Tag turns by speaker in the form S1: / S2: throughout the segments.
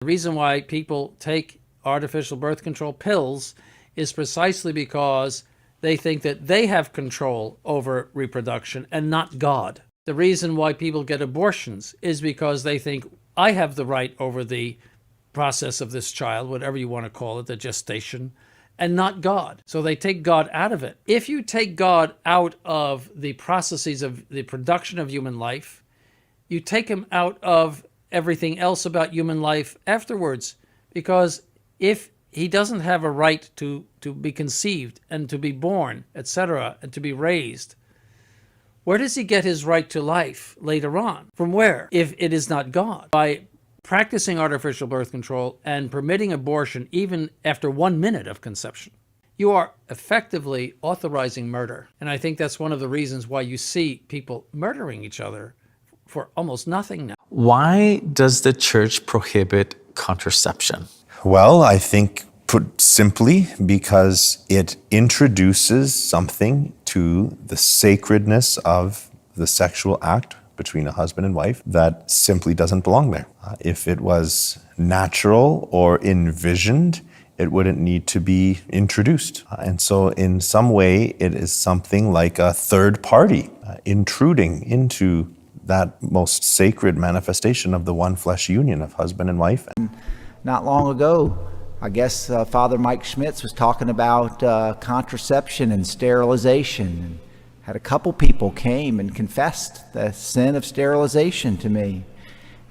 S1: The reason why people take artificial birth control pills is precisely because they think that they have control over reproduction and not God. The reason why people get abortions is because they think, I have the right over the process of this child, whatever you want to call it, the gestation, and not God. So they take God out of it. If you take God out of the processes of the production of human life, you take him out of everything else about human life afterwards. Because if he doesn't have a right to be conceived and to be born, etc., and to be raised, where does he get his right to life later on? From where, if it is not God? By practicing artificial birth control and permitting abortion even after 1 minute of conception, you are effectively authorizing murder. And I think that's one of the reasons why you see people murdering each other for almost nothing now.
S2: Why does the church prohibit contraception?
S3: Well, I think put simply because it introduces something to the sacredness of the sexual act between a husband and wife that simply doesn't belong there. If it was natural or envisioned, it wouldn't need to be introduced. And so in some way, it is something like a third party intruding into that most sacred manifestation of the one flesh union of husband and wife.
S4: Not long ago, I guess Father Mike Schmitz was talking about contraception and sterilization. Had a couple people came and confessed the sin of sterilization to me.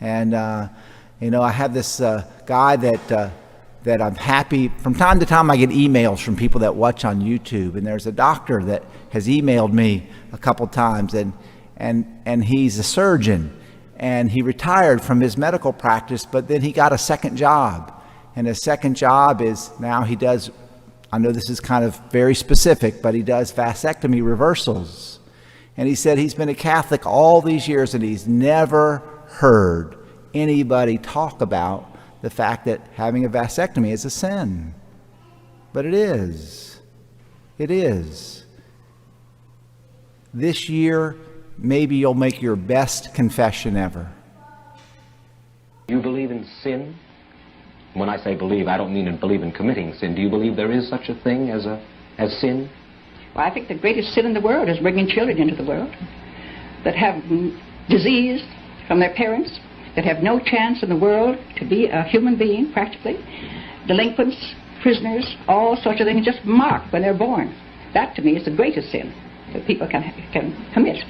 S4: And, I have this guy that I'm happy, from time to time I get emails from people that watch on YouTube, and there's a doctor that has emailed me a couple times, and he's a surgeon. And he retired from his medical practice, but then he got a second job. And his second job is now he does, I know this is kind of very specific, but he does vasectomy reversals. And he said he's been a Catholic all these years and he's never heard anybody talk about the fact that having a vasectomy is a sin. But it is. It is. This year, maybe you'll make your best confession ever.
S5: You believe in sin? When I say believe, I don't mean believe in committing sin. Do you believe there is such a thing as sin?
S6: Well, I think the greatest sin in the world is bringing children into the world that have disease from their parents, that have no chance in the world to be a human being, practically. Delinquents, prisoners, all sorts of things just marked when they're born. That, to me, is the greatest sin that people can commit.